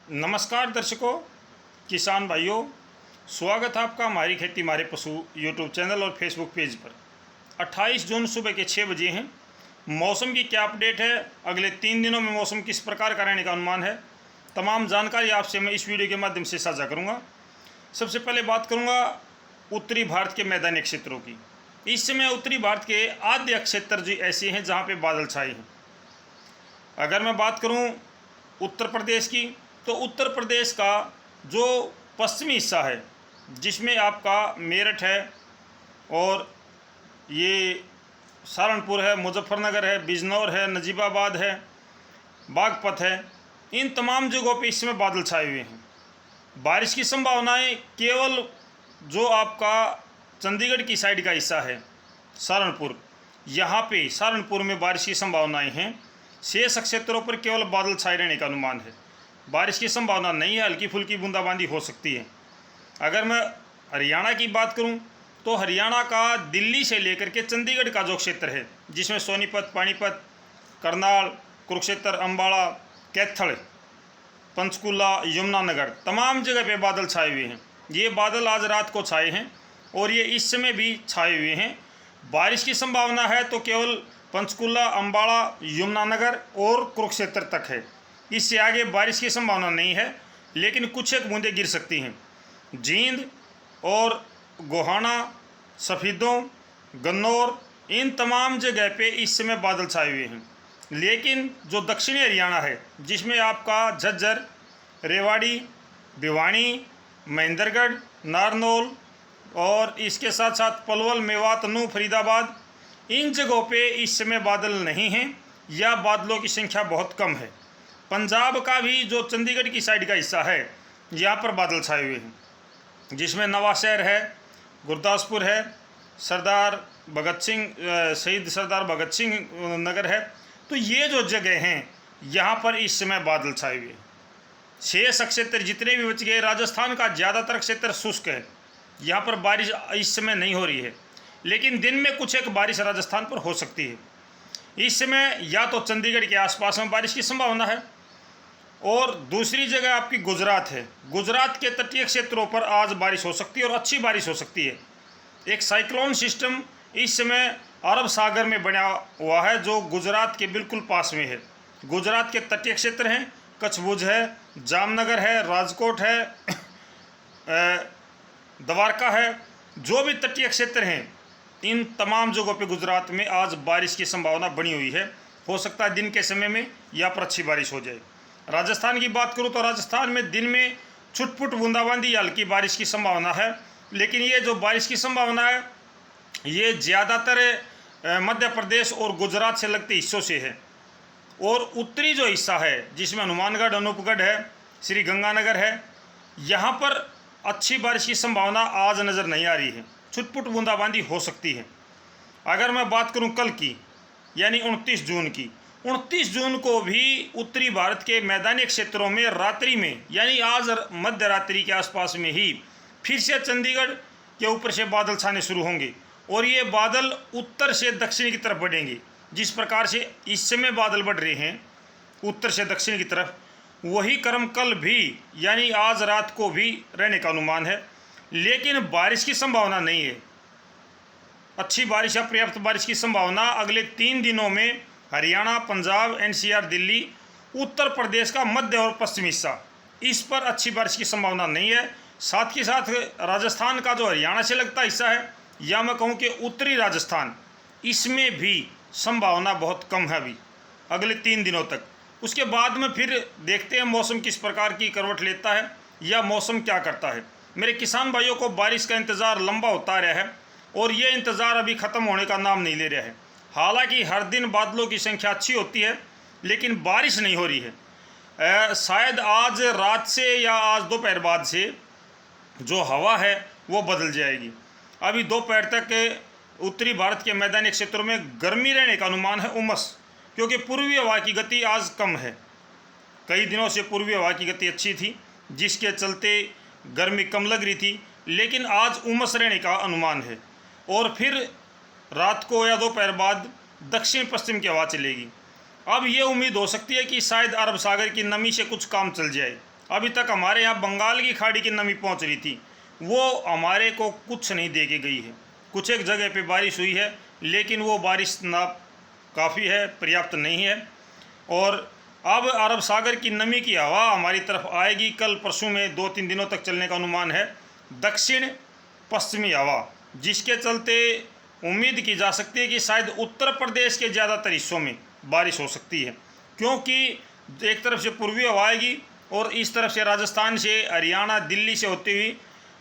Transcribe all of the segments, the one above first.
नमस्कार दर्शकों, किसान भाइयों, स्वागत है आपका हमारी खेती हमारे पशु यूट्यूब चैनल और फेसबुक पेज पर। 28 जून सुबह के 6 बजे हैं। मौसम की क्या अपडेट है, अगले 3 दिनों में मौसम किस प्रकार का रहने का अनुमान है, तमाम जानकारी आपसे मैं इस वीडियो के माध्यम से साझा करूंगा। सबसे पहले बात करूंगा उत्तरी भारत के मैदानी क्षेत्रों की। इस समय उत्तरी भारत के आद्य क्षेत्र जो ऐसे हैं जहाँ पर बादल छाए हैं। अगर मैं बात करूँ उत्तर प्रदेश की, तो उत्तर प्रदेश का जो पश्चिमी हिस्सा है, जिसमें आपका मेरठ है और ये सहारनपुर है, मुजफ्फरनगर है, बिजनौर है, नजीबाबाद है, बागपत है, इन तमाम जगहों पे इस समय बादल छाए हुए हैं। बारिश की संभावनाएं केवल जो आपका चंडीगढ़ की साइड का हिस्सा है, सहारनपुर, यहाँ पे सहारनपुर में बारिश की संभावनाएं हैं। शेष क्षेत्रों पर केवल बादल छाए रहने का अनुमान है। बारिश की संभावना नहीं है, हल्की फुल्की बूंदाबांदी हो सकती है। अगर मैं हरियाणा की बात करूं, तो हरियाणा का दिल्ली से लेकर के चंडीगढ़ का जो क्षेत्र है, जिसमें सोनीपत, पानीपत, करनाल, कुरुक्षेत्र, अम्बाड़ा, कैथल, पंचकुला, यमुनानगर, तमाम जगह पे बादल छाए हुए हैं। ये बादल आज रात को छाए हैं और ये इस समय भी छाए हुए हैं। बारिश की संभावना है तो केवल पंचकुला, अम्बाड़ा, यमुनानगर और कुरुक्षेत्र तक है। इससे आगे बारिश की संभावना नहीं है, लेकिन कुछ एक बूंदें गिर सकती हैं। जींद और गोहाना, सफीदों, गन्नौर, इन तमाम जगह पे इस समय बादल छाए हुए हैं। लेकिन जो दक्षिणी हरियाणा है, जिसमें आपका झज्जर, रेवाड़ी, भिवानी, महेंद्रगढ़, नारनौल और इसके साथ साथ पलवल, मेवात, नूह, फरीदाबाद, इन जगहों पे इस समय बादल नहीं हैं या बादलों की संख्या बहुत कम है। पंजाब का भी जो चंडीगढ़ की साइड का हिस्सा है, यहाँ पर बादल छाए हुए हैं, जिसमें नवाशहर है, गुरदासपुर है, शहीद सरदार भगत सिंह नगर है। तो ये जो जगह हैं, यहाँ पर इस समय बादल छाए हुए हैं। शेष क्षेत्र जितने भी बच गए, राजस्थान का ज़्यादातर क्षेत्र शुष्क है, यहाँ पर बारिश इस समय नहीं हो रही है, लेकिन दिन में कुछ एक बारिश राजस्थान पर हो सकती है। इस समय या तो चंडीगढ़ के आसपास में बारिश की संभावना है और दूसरी जगह आपकी गुजरात है। गुजरात के तटीय क्षेत्रों पर आज बारिश हो सकती है और अच्छी बारिश हो सकती है। एक साइक्लोन सिस्टम इस समय अरब सागर में बना हुआ है, जो गुजरात के बिल्कुल पास में है। गुजरात के तटीय क्षेत्र हैं, कच्छ भुज है, जामनगर है, राजकोट है, द्वारका है, जो भी तटीय क्षेत्र हैं, इन तमाम जगहों पे गुजरात में आज बारिश की संभावना बनी हुई है। हो सकता है दिन के समय में यहाँ पर अच्छी बारिश हो जाए। राजस्थान की बात करूँ तो राजस्थान में दिन में छुटपुट बूंदाबांदी या हल्की बारिश की संभावना है, लेकिन ये जो बारिश की संभावना है, ये ज़्यादातर मध्य प्रदेश और गुजरात से लगते हिस्सों से है। और उत्तरी जो हिस्सा है, जिसमें हनुमानगढ़, अनूपगढ़ है, श्री गंगानगर है, यहाँ पर अच्छी बारिश की संभावना आज नज़र नहीं आ रही है। छुटपुट बूंदाबांदी हो सकती है। अगर मैं बात करूं कल की, यानी 29 जून की, 29 जून को भी उत्तरी भारत के मैदानी क्षेत्रों में रात्रि में, यानी आज मध्य रात्रि के आसपास में ही फिर से चंडीगढ़ के ऊपर से बादल छाने शुरू होंगे और ये बादल उत्तर से दक्षिण की तरफ बढ़ेंगे। जिस प्रकार से इस समय बादल बढ़ रहे हैं उत्तर से दक्षिण की तरफ, वही क्रम कल भी, यानी आज रात को भी रहने का अनुमान है। लेकिन बारिश की संभावना नहीं है। अच्छी बारिश या पर्याप्त बारिश की संभावना अगले 3 दिनों में हरियाणा, पंजाब, एनसीआर, दिल्ली, उत्तर प्रदेश का मध्य और पश्चिमी हिस्सा, इस पर अच्छी बारिश की संभावना नहीं है। साथ ही साथ राजस्थान का जो हरियाणा से लगता हिस्सा है, या मैं कहूँ कि उत्तरी राजस्थान, इसमें भी संभावना बहुत कम है अभी अगले 3 दिनों तक। उसके बाद में फिर देखते हैं मौसम किस प्रकार की करवट लेता है या मौसम क्या करता है। मेरे किसान भाइयों को बारिश का इंतज़ार लंबा होता रहा है और ये इंतज़ार अभी ख़त्म होने का नाम नहीं ले रहा है। हालांकि हर दिन बादलों की संख्या अच्छी होती है, लेकिन बारिश नहीं हो रही है। शायद आज रात से या आज दोपहर बाद से जो हवा है वो बदल जाएगी। अभी दोपहर तक उत्तरी भारत के मैदानी क्षेत्रों में गर्मी रहने का अनुमान है, उमस, क्योंकि पूर्वी हवा की गति आज कम है। कई दिनों से पूर्वी हवा की गति अच्छी थी, जिसके चलते गर्मी कम लग रही थी, लेकिन आज उमस रहने का अनुमान है। और फिर रात को या दोपहर बाद दक्षिण पश्चिम की हवा चलेगी। अब ये उम्मीद हो सकती है कि शायद अरब सागर की नमी से कुछ काम चल जाए। अभी तक हमारे यहाँ बंगाल की खाड़ी की नमी पहुँच रही थी, वो हमारे को कुछ नहीं दे के गई है। कुछ एक जगह पे बारिश हुई है, लेकिन वो बारिश ना काफ़ी है, पर्याप्त नहीं है। और अब अरब सागर की नमी की हवा हमारी तरफ आएगी। कल परसों में 2-3 दिनों तक चलने का अनुमान है दक्षिण पश्चिमी हवा, जिसके चलते उम्मीद की जा सकती है कि शायद उत्तर प्रदेश के ज़्यादातर हिस्सों में बारिश हो सकती है, क्योंकि एक तरफ से पूर्वी हवा आएगी और इस तरफ से राजस्थान से, हरियाणा, दिल्ली से होती हुई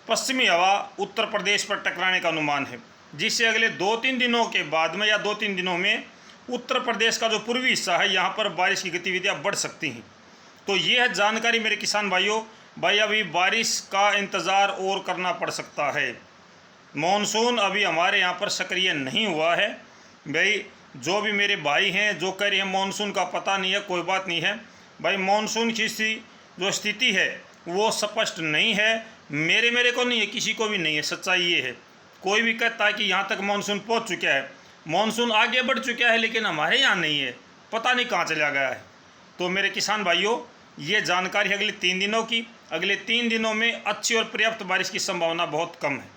पश्चिमी हवा उत्तर प्रदेश पर टकराने का अनुमान है, जिससे अगले 2-3 दिनों के बाद में या 2-3 दिनों में उत्तर प्रदेश का जो पूर्वी हिस्सा है यहाँ पर बारिश की गतिविधियाँ बढ़ सकती हैं। तो ये है जानकारी मेरे किसान भाइयों। भाई अभी बारिश का इंतज़ार और करना पड़ सकता है। मॉनसून अभी हमारे यहाँ पर सक्रिय नहीं हुआ है। भाई जो भी मेरे भाई हैं जो कह रहे हैं मॉनसून का पता नहीं है, कोई बात नहीं है भाई। मॉनसून की जो स्थिति है वो स्पष्ट नहीं है। मेरे को नहीं है, किसी को भी नहीं है। सच्चाई ये है, कोई भी कहता है कि यहाँ तक मॉनसून पहुँच चुका है, मॉनसून आगे बढ़ चुका है, लेकिन हमारे यहाँ नहीं है, पता नहीं कहाँ चला गया है। तो मेरे किसान भाइयों, ये जानकारी है अगले 3 दिनों की। अगले 3 दिनों में अच्छी और पर्याप्त बारिश की संभावना बहुत कम है,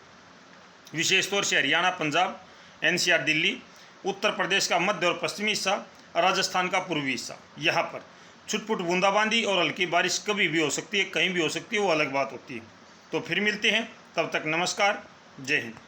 विशेष तौर से हरियाणा, पंजाब, NCR, दिल्ली, उत्तर प्रदेश का मध्य और पश्चिमी हिस्सा, राजस्थान का पूर्वी हिस्सा, यहाँ पर छुटपुट बूंदाबांदी और हल्की बारिश कभी भी हो सकती है, कहीं भी हो सकती है, वो अलग बात होती है। तो फिर मिलते हैं, तब तक नमस्कार, जय हिंद।